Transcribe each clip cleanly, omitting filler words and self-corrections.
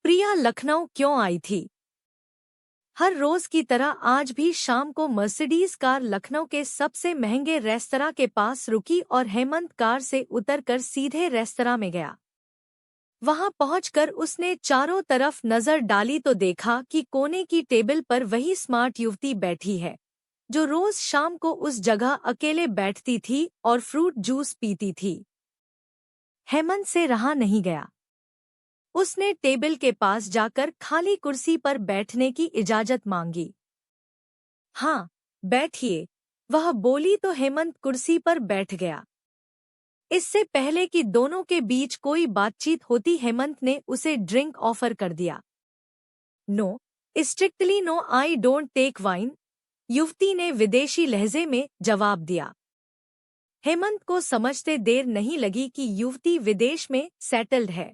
प्रिया लखनऊ क्यों आई थी? हर रोज की तरह आज भी शाम को मर्सिडीज कार लखनऊ के सबसे महंगे रेस्तरां के पास रुकी और हेमंत कार से उतरकर सीधे रेस्तरां में गया। वहां पहुंचकर उसने चारों तरफ नजर डाली तो देखा कि कोने की टेबल पर वही स्मार्ट युवती बैठी है जो रोज शाम को उस जगह अकेले बैठती थी और फ्रूट जूस पीती थी। हेमंत से रहा नहीं गया। उसने टेबल के पास जाकर खाली कुर्सी पर बैठने की इजाजत मांगी। हाँ, बैठिए, वह बोली तो हेमंत कुर्सी पर बैठ गया। इससे पहले कि दोनों के बीच कोई बातचीत होती हेमंत ने उसे ड्रिंक ऑफर कर दिया। No, strictly no, I don't take wine, युवती ने विदेशी लहजे में जवाब दिया। हेमंत को समझते देर नहीं लगी कि युवती विदेश में सेटल्ड है।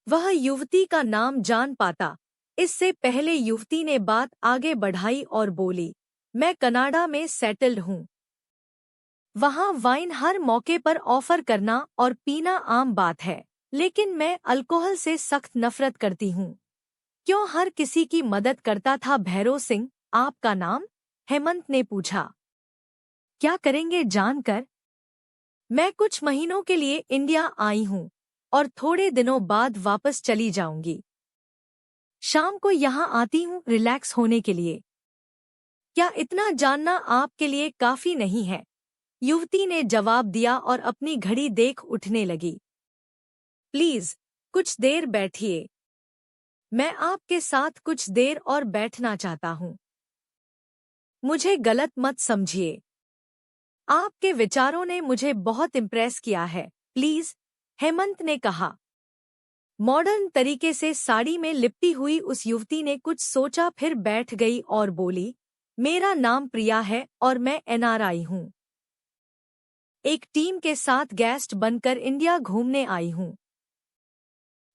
वह युवती का नाम जान पाता। इससे पहले युवती ने बात आगे बढ़ाई और बोली, मैं कनाडा में सेटल्ड हूँ। वहाँ वाइन हर मौके पर ऑफर करना और पीना आम बात है, लेकिन मैं अल्कोहल से सख्त नफरत करती हूँ। क्यों हर किसी की मदद करता था? भैरव सिंह, आपका नाम? हेमंत ने पूछा। क्या करेंगे जानकर? मैं कुछ महीनों के लिए इंडिया आई हूँ और थोड़े दिनों बाद वापस चली जाऊंगी। शाम को यहाँ आती हूँ रिलैक्स होने के लिए। क्या इतना जानना आपके लिए काफी नहीं है? युवती ने जवाब दिया और अपनी घड़ी देख उठने लगी। प्लीज, कुछ देर बैठिए। मैं आपके साथ कुछ देर और बैठना चाहता हूँ। मुझे गलत मत समझिए। आपके विचारों ने मुझे बहुत इम्प्रेस किया है। प्लीज, हेमंत ने कहा। मॉडर्न तरीके से साड़ी में लिपटी हुई उस युवती ने कुछ सोचा, फिर बैठ गई और बोली, मेरा नाम प्रिया है और मैं एनआरआई हूँ। एक टीम के साथ गेस्ट बनकर इंडिया घूमने आई हूँ।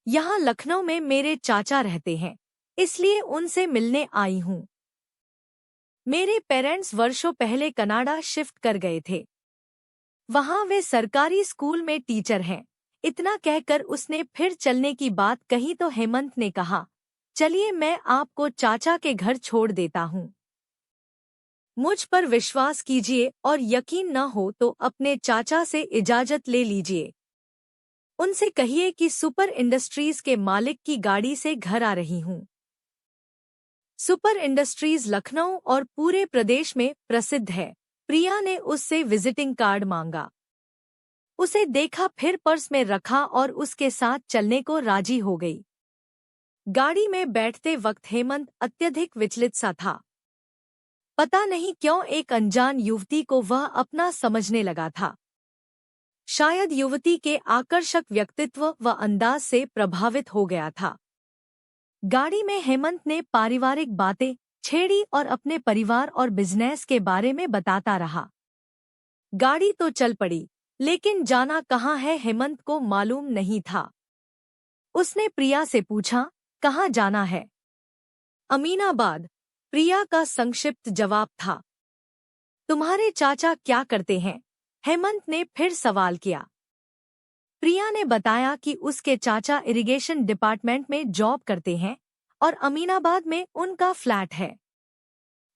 यहाँ लखनऊ में मेरे चाचा रहते हैं, इसलिए उनसे मिलने आई हूँ। मेरे पेरेंट्स वर्षों पहले कनाडा शिफ्ट कर गए थे। वहाँ वे सरकारी स्कूल में टीचर हैं। इतना कहकर उसने फिर चलने की बात कही तो हेमंत ने कहा, चलिए मैं आपको चाचा के घर छोड़ देता हूँ। मुझ पर विश्वास कीजिए और यकीन न हो तो अपने चाचा से इजाजत ले लीजिए। उनसे कहिए कि सुपर इंडस्ट्रीज के मालिक की गाड़ी से घर आ रही हूँ। सुपर इंडस्ट्रीज लखनऊ और पूरे प्रदेश में प्रसिद्ध है। प्रिया ने उससे विजिटिंग कार्ड मांगा। उसे देखा, फिर पर्स में रखा और उसके साथ चलने को राजी हो गई। गाड़ी में बैठते वक्त हेमंत अत्यधिक विचलित सा था। पता नहीं क्यों एक अनजान युवती को वह अपना समझने लगा था। शायद युवती के आकर्षक व्यक्तित्व व अंदाज से प्रभावित हो गया था। गाड़ी में हेमंत ने पारिवारिक बातें छेड़ी और अपने परिवार और बिजनेस के बारे में बताता रहा। गाड़ी तो चल पड़ी, लेकिन जाना कहाँ है हेमंत को मालूम नहीं था। उसने प्रिया से पूछा, कहाँ जाना है? अमीनाबाद, प्रिया का संक्षिप्त जवाब था। तुम्हारे चाचा क्या करते हैं? हेमंत ने फिर सवाल किया। प्रिया ने बताया कि उसके चाचा इरिगेशन डिपार्टमेंट में जॉब करते हैं और अमीनाबाद में उनका फ्लैट है।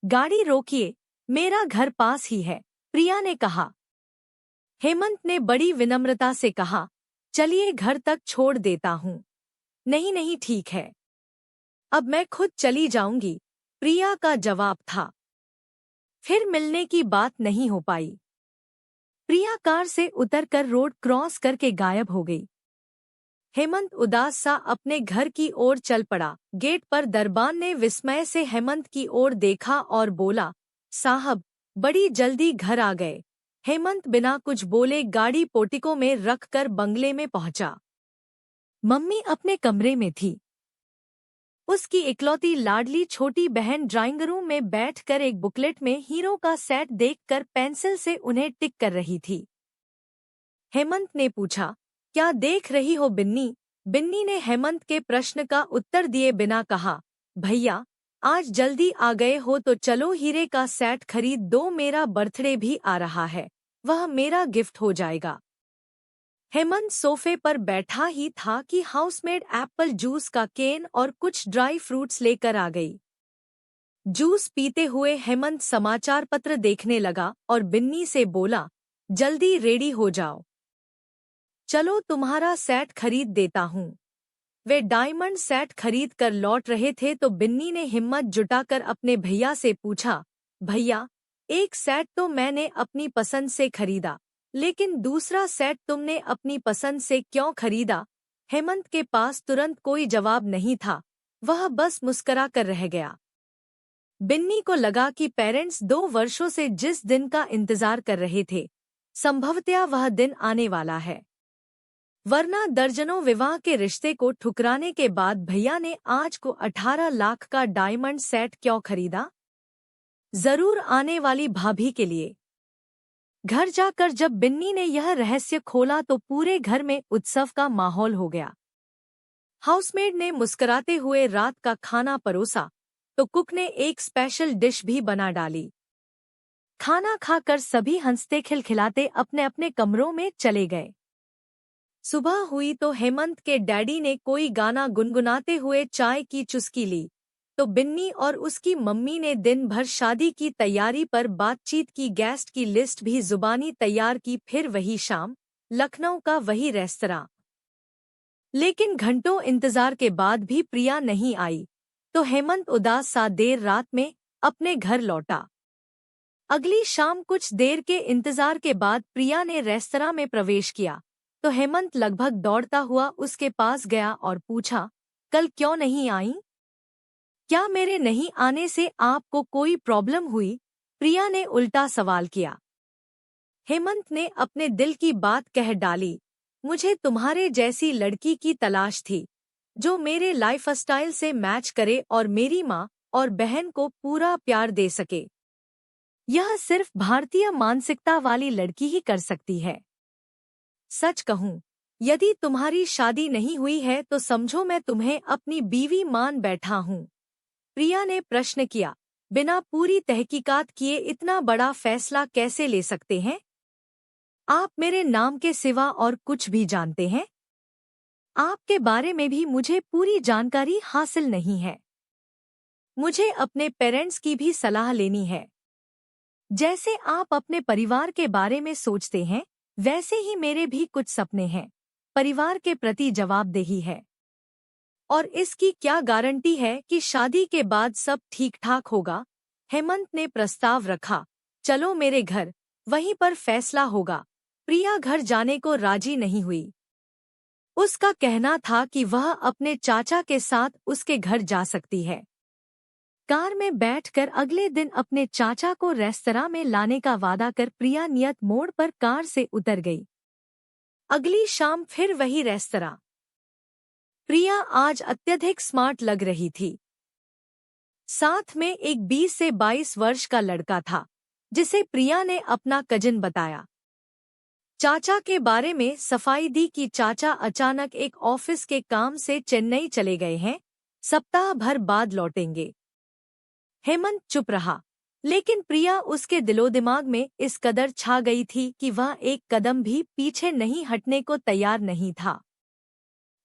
गाड़ी रोकिए, मेरा घर पास ही है, प्रिया ने कहा। हेमंत ने बड़ी विनम्रता से कहा, चलिए घर तक छोड़ देता हूँ। नहीं नहीं, ठीक है, अब मैं खुद चली जाऊंगी, प्रिया का जवाब था। फिर मिलने की बात नहीं हो पाई। प्रिया कार से उतरकर रोड क्रॉस करके गायब हो गई। हेमंत उदास सा अपने घर की ओर चल पड़ा। गेट पर दरबान ने विस्मय से हेमंत की ओर देखा और बोला, साहब, बड़ी जल्दी घर आ गए। हेमंत बिना कुछ बोले गाड़ी पोर्टिको में रखकर बंगले में पहुंचा। मम्मी अपने कमरे में थी। उसकी इकलौती लाडली छोटी बहन ड्राइंग रूम में बैठकर एक बुकलेट में हीरो का सेट देखकर पेंसिल से उन्हें टिक कर रही थी। हेमंत ने पूछा, क्या देख रही हो बिन्नी? बिन्नी ने हेमंत के प्रश्न का उत्तर दिए बिना कहा, भैया, आज जल्दी आ गए हो तो चलो हीरे का सेट खरीद दो, मेरा बर्थडे भी आ रहा है, वह मेरा गिफ्ट हो जाएगा। हेमंत सोफे पर बैठा ही था कि हाउसमेड एप्पल जूस का केन और कुछ ड्राई फ्रूट्स लेकर आ गई। जूस पीते हुए हेमंत समाचार पत्र देखने लगा और बिन्नी से बोला, जल्दी रेडी हो जाओ, चलो तुम्हारा सेट खरीद देता हूँ। वे डायमंड सेट खरीद कर लौट रहे थे तो बिन्नी ने हिम्मत जुटाकर अपने भैया से पूछा, भैया, एक सेट तो मैंने अपनी पसंद से खरीदा, लेकिन दूसरा सेट तुमने अपनी पसंद से क्यों खरीदा? हेमंत के पास तुरंत कोई जवाब नहीं था, वह बस मुस्करा कर रह गया। बिन्नी को लगा कि पेरेंट्स 2 वर्षों से जिस दिन का इंतजार कर रहे थे, संभवतः वह दिन आने वाला है। वरना दर्जनों विवाह के रिश्ते को ठुकराने के बाद भैया ने आज को 18 लाख का डायमंड सेट क्यों खरीदा? जरूर आने वाली भाभी के लिए। घर जाकर जब बिन्नी ने यह रहस्य खोला तो पूरे घर में उत्सव का माहौल हो गया। हाउसमेड ने मुस्कुराते हुए रात का खाना परोसा तो कुक ने एक स्पेशल डिश भी बना डाली। खाना खाकर सभी हंसते खिलखिलाते अपने अपने कमरों में चले गए। सुबह हुई तो हेमंत के डैडी ने कोई गाना गुनगुनाते हुए चाय की चुस्की ली, तो बिन्नी और उसकी मम्मी ने दिन भर शादी की तैयारी पर बातचीत की, गेस्ट की लिस्ट भी जुबानी तैयार की। फिर वही शाम, लखनऊ का वही रेस्तरां। लेकिन घंटों इंतजार के बाद भी प्रिया नहीं आई, तो हेमंत उदास सा देर रात में अपने घर लौटा। अगली शाम कुछ देर के इंतजार के बाद प्रिया ने रेस्तरां में प्रवेश किया, तो हेमंत लगभग दौड़ता हुआ उसके पास गया और पूछा, कल क्यों नहीं आई? क्या मेरे नहीं आने से आपको कोई प्रॉब्लम हुई? प्रिया ने उल्टा सवाल किया। हेमंत ने अपने दिल की बात कह डाली, मुझे तुम्हारे जैसी लड़की की तलाश थी, जो मेरे लाइफस्टाइल से मैच करे और मेरी माँ और बहन को पूरा प्यार दे सके। यह सिर्फ भारतीय मानसिकता वाली लड़की ही कर सकती है। सच कहूँ, यदि तुम्हारी शादी नहीं हुई है तो समझो मैं तुम्हें अपनी बीवी मान बैठा हूँ। प्रिया ने प्रश्न किया, बिना पूरी तहकीकात किए इतना बड़ा फैसला कैसे ले सकते हैं? आप मेरे नाम के सिवा और कुछ भी जानते हैं? आपके बारे में भी मुझे पूरी जानकारी हासिल नहीं है। मुझे अपने पेरेंट्स की भी सलाह लेनी है। जैसे आप अपने परिवार के बारे में सोचते हैं, वैसे ही मेरे भी कुछ सपने हैं। परिवार के प्रति जवाबदेही है। और इसकी क्या गारंटी है कि शादी के बाद सब ठीक ठाक होगा? हेमंत ने प्रस्ताव रखा, चलो मेरे घर, वहीं पर फैसला होगा। प्रिया घर जाने को राजी नहीं हुई। उसका कहना था कि वह अपने चाचा के साथ उसके घर जा सकती है। कार में बैठकर अगले दिन अपने चाचा को रेस्तरां में लाने का वादा कर प्रिया नियत मोड़ पर कार से उतर गई। अगली शाम फिर वही रेस्तरां। प्रिया आज अत्यधिक स्मार्ट लग रही थी। साथ में एक 20 से 22 वर्ष का लड़का था, जिसे प्रिया ने अपना कजिन बताया। चाचा के बारे में सफाई दी कि चाचा अचानक एक ऑफिस के काम से चेन्नई चले गए हैं, सप्ताह भर बाद लौटेंगे। हेमंत चुप रहा, लेकिन प्रिया उसके दिलोदिमाग में इस कदर छा गई थी कि वह एक कदम भी पीछे नहीं हटने को तैयार नहीं था।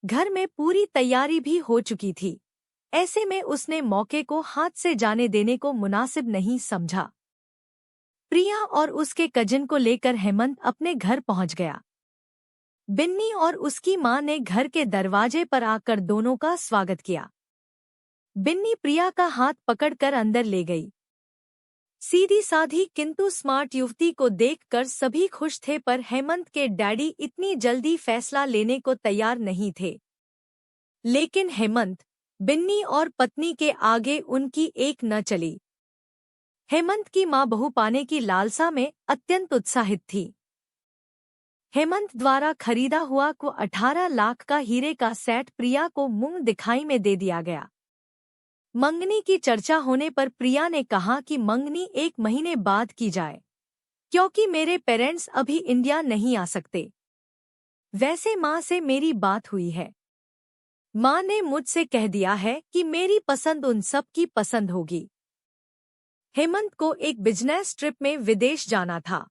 घर में पूरी तैयारी भी हो चुकी थी, ऐसे में उसने मौके को हाथ से जाने देने को मुनासिब नहीं समझा। प्रिया और उसके कजिन को लेकर हेमंत अपने घर पहुंच गया। बिन्नी और उसकी मां ने घर के दरवाजे पर आकर दोनों का स्वागत किया। बिन्नी प्रिया का हाथ पकड़कर अंदर ले गई। सीधी साधी किंतु स्मार्ट युवती को देखकर सभी खुश थे, पर हेमंत के डैडी इतनी जल्दी फैसला लेने को तैयार नहीं थे। लेकिन हेमंत, बिन्नी और पत्नी के आगे उनकी एक न चली। हेमंत की मां बहू पाने की लालसा में अत्यंत उत्साहित थी। हेमंत द्वारा खरीदा हुआ को 18 लाख का हीरे का सेट प्रिया को मुंह दिखाई में दे दिया गया। मंगनी की चर्चा होने पर प्रिया ने कहा कि मंगनी 1 महीने बाद की जाए, क्योंकि मेरे पेरेंट्स अभी इंडिया नहीं आ सकते। वैसे माँ से मेरी बात हुई है। माँ ने मुझसे कह दिया है कि मेरी पसंद उन सब की पसंद होगी। हेमंत को एक बिजनेस ट्रिप में विदेश जाना था।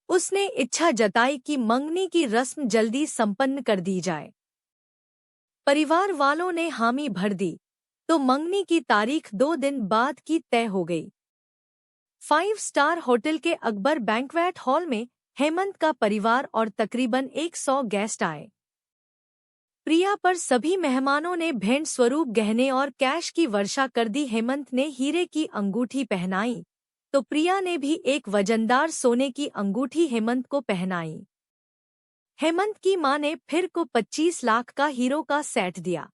उसने इच्छा जताई कि मंगनी की रस्म जल्दी संपन्न कर दी जाए। परिवार वालों ने हामी भर दी, तो मंगनी की तारीख 2 दिन बाद की तय हो गई। 5 स्टार होटल के अकबर बैंक्वेट हॉल में हेमंत का परिवार और तकरीबन 100 गेस्ट आए। प्रिया पर सभी मेहमानों ने भेंट स्वरूप गहने और कैश की वर्षा कर दी। हेमंत ने हीरे की अंगूठी पहनाई, तो प्रिया ने भी एक वजनदार सोने की अंगूठी हेमंत को पहनाई। हेमंत की मां ने फिर को 25 लाख का हीरो का सेट दिया।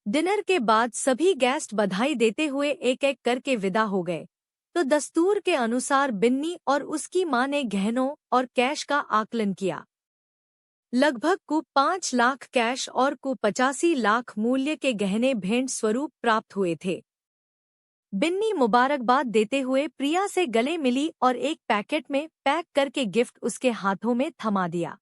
डिनर के बाद सभी गेस्ट बधाई देते हुए एक एक करके विदा हो गए, तो दस्तूर के अनुसार बिन्नी और उसकी मां ने गहनों और कैश का आकलन किया। लगभग को 5 लाख कैश और को 85 लाख मूल्य के गहने भेंट स्वरूप प्राप्त हुए थे। बिन्नी मुबारकबाद देते हुए प्रिया से गले मिली और एक पैकेट में पैक करके गिफ्ट उसके हाथों में थमा दिया।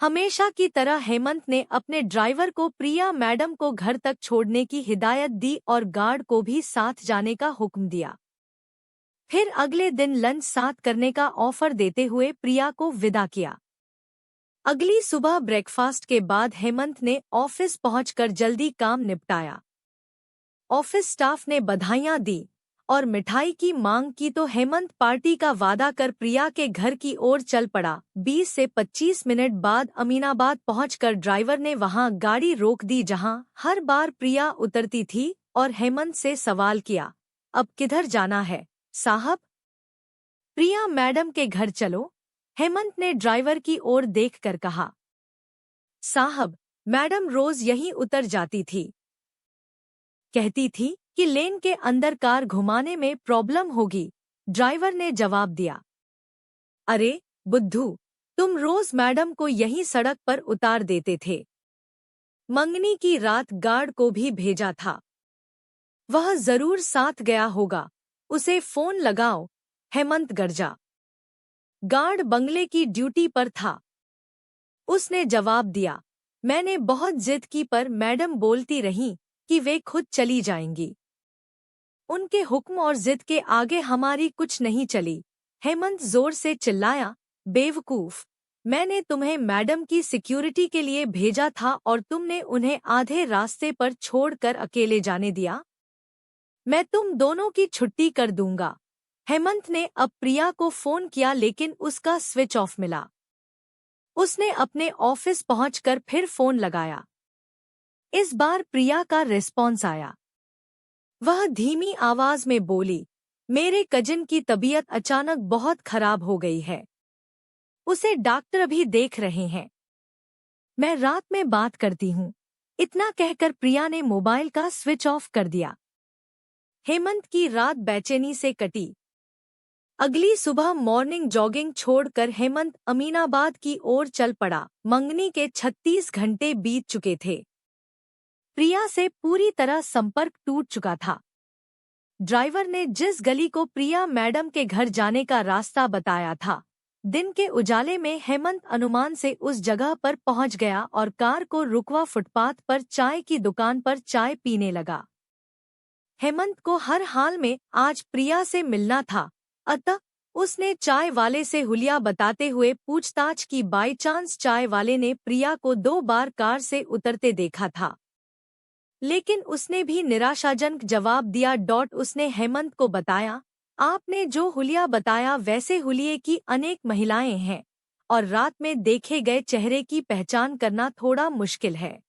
हमेशा की तरह हेमंत ने अपने ड्राइवर को प्रिया मैडम को घर तक छोड़ने की हिदायत दी और गार्ड को भी साथ जाने का हुक्म दिया। फिर अगले दिन लंच साथ करने का ऑफर देते हुए प्रिया को विदा किया। अगली सुबह ब्रेकफास्ट के बाद हेमंत ने ऑफिस पहुंचकर जल्दी काम निपटाया। ऑफिस स्टाफ ने बधाइयां दी और मिठाई की मांग की, तो हेमंत पार्टी का वादा कर प्रिया के घर की ओर चल पड़ा। 20 से 25 मिनट बाद अमीनाबाद पहुंचकर ड्राइवर ने वहां गाड़ी रोक दी, जहां हर बार प्रिया उतरती थी, और हेमंत से सवाल किया, अब किधर जाना है साहब? प्रिया मैडम के घर चलो, हेमंत ने ड्राइवर की ओर देखकर कहा। साहब, मैडम रोज यहीं उतर जाती थी, कहती थी कि लेन के अंदर कार घुमाने में प्रॉब्लम होगी, ड्राइवर ने जवाब दिया। अरे बुद्धू, तुम रोज मैडम को यहीं सड़क पर उतार देते थे। मंगनी की रात गार्ड को भी भेजा था, वह जरूर साथ गया होगा, उसे फोन लगाओ, हेमंत गरजा। गार्ड बंगले की ड्यूटी पर था। उसने जवाब दिया, मैंने बहुत जिद की पर मैडम बोलती रहीं कि वे खुद चली जाएंगी। उनके हुक्म और जिद के आगे हमारी कुछ नहीं चली। हेमंत जोर से चिल्लाया, बेवकूफ, मैंने तुम्हें मैडम की सिक्योरिटी के लिए भेजा था और तुमने उन्हें आधे रास्ते पर छोड़कर अकेले जाने दिया। मैं तुम दोनों की छुट्टी कर दूंगा। हेमंत ने अब प्रिया को फोन किया, लेकिन उसका स्विच ऑफ मिला। उसने अपने ऑफिस पहुंचकर फिर फोन लगाया। इस बार प्रिया का रिस्पॉन्स आया। वह धीमी आवाज में बोली, मेरे कजिन की तबीयत अचानक बहुत खराब हो गई है, उसे डॉक्टर अभी देख रहे हैं, मैं रात में बात करती हूँ। इतना कहकर प्रिया ने मोबाइल का स्विच ऑफ कर दिया। हेमंत की रात बेचैनी से कटी। अगली सुबह मॉर्निंग जॉगिंग छोड़कर हेमंत अमीनाबाद की ओर चल पड़ा। मंगनी के 36 घंटे बीत चुके थे। प्रिया से पूरी तरह संपर्क टूट चुका था। ड्राइवर ने जिस गली को प्रिया मैडम के घर जाने का रास्ता बताया था, दिन के उजाले में हेमंत अनुमान से उस जगह पर पहुंच गया और कार को रुकवा फुटपाथ पर चाय की दुकान पर चाय पीने लगा। हेमंत को हर हाल में आज प्रिया से मिलना था, अतः उसने चाय वाले से हुलिया बताते हुए पूछताछ की। बाई चांस चाय वाले ने प्रिया को 2 बार कार से उतरते देखा था, लेकिन उसने भी निराशाजनक जवाब दिया। उसने हेमंत को बताया, आपने जो हुलिया बताया वैसे हुलिये की अनेक महिलाएं हैं और रात में देखे गए चेहरे की पहचान करना थोड़ा मुश्किल है।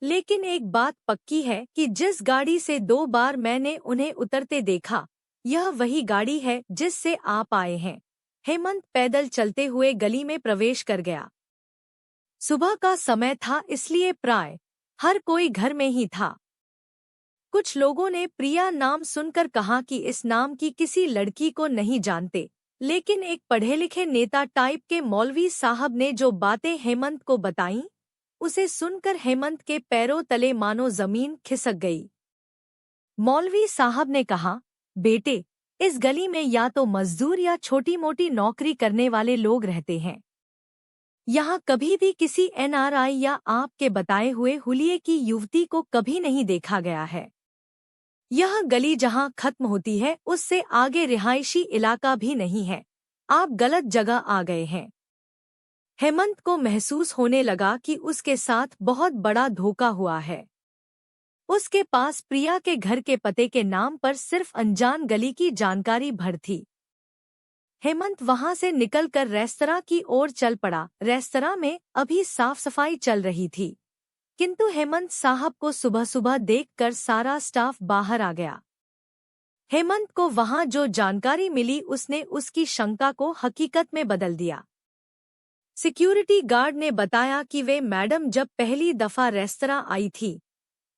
लेकिन एक बात पक्की है कि जिस गाड़ी से 2 बार मैंने उन्हें उतरते देखा, यह वही गाड़ी है जिससे आप आए हैं। हेमंत पैदल चलते हुए गली में प्रवेश कर गया। सुबह का समय था, इसलिए प्राय हर कोई घर में ही था। कुछ लोगों ने प्रिया नाम सुनकर कहा कि इस नाम की किसी लड़की को नहीं जानते, लेकिन एक पढ़े लिखे नेता टाइप के मौलवी साहब ने जो बातें हेमंत को बताईं, उसे सुनकर हेमंत के पैरों तले मानो जमीन खिसक गई। मौलवी साहब ने कहा, बेटे, इस गली में या तो मजदूर या छोटी मोटी नौकरी करने वाले लोग रहते हैं। यहाँ कभी भी किसी एनआरआई या आपके बताए हुए हुलिये की युवती को कभी नहीं देखा गया है। यह गली जहाँ खत्म होती है उससे आगे रिहायशी इलाका भी नहीं है। आप गलत जगह आ गए हैं। हेमंत को महसूस होने लगा कि उसके साथ बहुत बड़ा धोखा हुआ है। उसके पास प्रिया के घर के पते के नाम पर सिर्फ अनजान गली की जानकारी भर थी। हेमंत वहां से निकलकर रेस्तरां की ओर चल पड़ा। रेस्तरां में अभी साफ सफाई चल रही थी, किंतु हेमंत साहब को सुबह सुबह देखकर सारा स्टाफ बाहर आ गया। हेमंत को वहां जो जानकारी मिली उसने उसकी शंका को हकीकत में बदल दिया। सिक्योरिटी गार्ड ने बताया कि वे मैडम जब पहली दफा रेस्तरां आई थी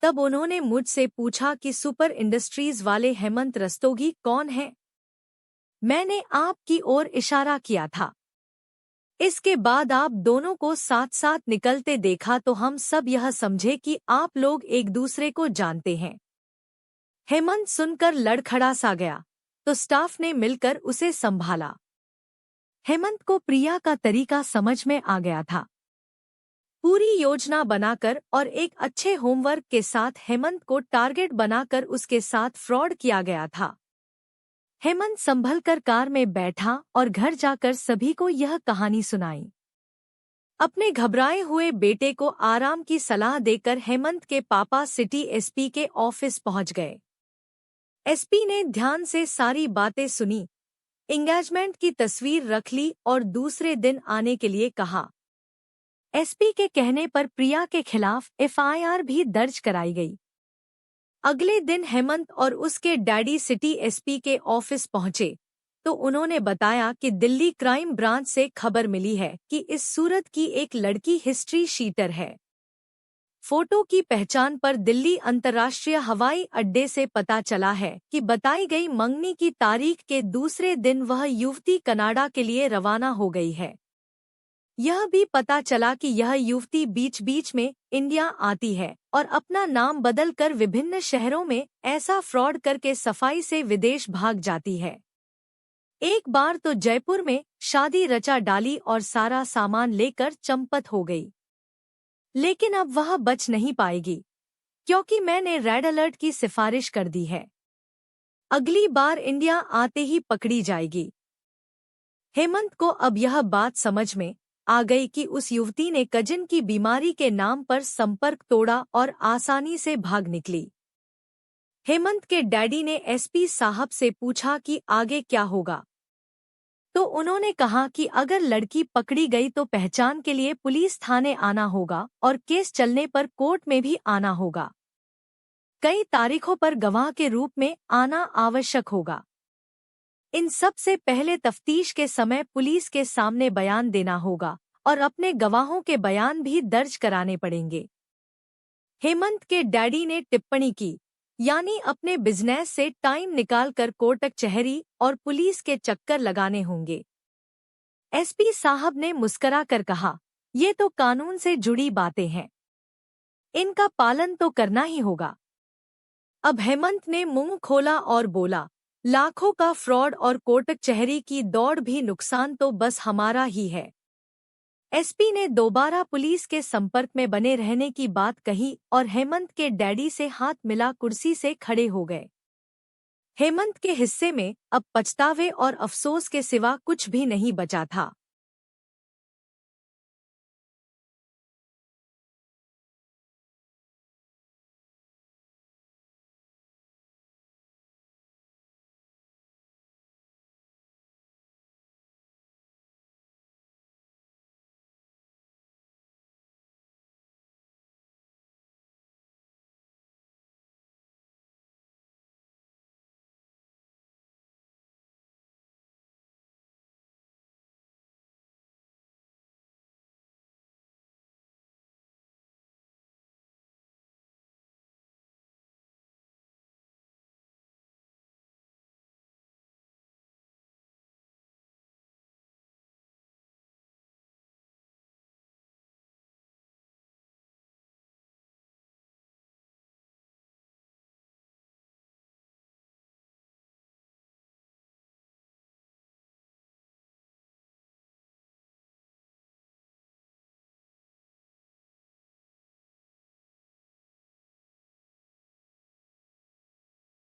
तब उन्होंने मुझसे पूछा कि सुपर इंडस्ट्रीज वाले हेमंत रस्तोगी कौन है। मैंने आपकी ओर इशारा किया था। इसके बाद आप दोनों को साथ साथ निकलते देखा तो हम सब यह समझे कि आप लोग एक दूसरे को जानते हैं। हेमंत सुनकर लड़खड़ा सा गया तो स्टाफ ने मिलकर उसे संभाला। हेमंत को प्रिया का तरीका समझ में आ गया था। पूरी योजना बनाकर और एक अच्छे होमवर्क के साथ हेमंत को टारगेट बनाकर उसके साथ फ्रॉड किया गया था। हेमंत संभलकर कार में बैठा और घर जाकर सभी को यह कहानी सुनाई। अपने घबराए हुए बेटे को आराम की सलाह देकर हेमंत के पापा सिटी एसपी के ऑफिस पहुंच गए। एसपी ने ध्यान से सारी बातें सुनी, एंगेजमेंट की तस्वीर रख ली और दूसरे दिन आने के लिए कहा। एसपी के कहने पर प्रिया के खिलाफ एफआईआर भी दर्ज कराई गई। अगले दिन हेमंत और उसके डैडी सिटी एसपी के ऑफिस पहुंचे तो उन्होंने बताया कि दिल्ली क्राइम ब्रांच से खबर मिली है कि इस सूरत की एक लड़की हिस्ट्री शीटर है। फोटो की पहचान पर दिल्ली अंतर्राष्ट्रीय हवाई अड्डे से पता चला है कि बताई गई मंगनी की तारीख के दूसरे दिन वह युवती कनाडा के लिए रवाना हो गई है। यह भी पता चला कि यह युवती बीच बीच में इंडिया आती है और अपना नाम बदलकर विभिन्न शहरों में ऐसा फ्रॉड करके सफाई से विदेश भाग जाती है। एक बार तो जयपुर में शादी रचा डाली और सारा सामान लेकर चंपत हो गई, लेकिन अब वह बच नहीं पाएगी क्योंकि मैंने रेड अलर्ट की सिफारिश कर दी है। अगली बार इंडिया आते ही पकड़ी जाएगी। हेमंत को अब यह बात समझ में आ गई कि उस युवती ने कजिन की बीमारी के नाम पर संपर्क तोड़ा और आसानी से भाग निकली। हेमंत के डैडी ने एसपी साहब से पूछा कि आगे क्या होगा, तो उन्होंने कहा कि अगर लड़की पकड़ी गई तो पहचान के लिए पुलिस थाने आना होगा और केस चलने पर कोर्ट में भी आना होगा। कई तारीखों पर गवाह के रूप में आना आवश्यक होगा। इन सब से पहले तफ्तीश के समय पुलिस के सामने बयान देना होगा और अपने गवाहों के बयान भी दर्ज कराने पड़ेंगे। हेमंत के डैडी ने टिप्पणी की, यानी अपने बिजनेस से टाइम निकालकर कोर्ट कचहरी और पुलिस के चक्कर लगाने होंगे। एसपी साहब ने मुस्करा कर कहा, ये तो कानून से जुड़ी बातें हैं, इनका पालन तो करना ही होगा। अब हेमंत ने मुंह खोला और बोला, लाखों का फ्रॉड और कोर्ट कचहरी की दौड़ भी नुकसान तो बस हमारा ही है। एसपी ने दोबारा पुलिस के संपर्क में बने रहने की बात कही और हेमंत के डैडी से हाथ मिला कुर्सी से खड़े हो गए। हेमंत के हिस्से में अब पछतावे और अफसोस के सिवा कुछ भी नहीं बचा था।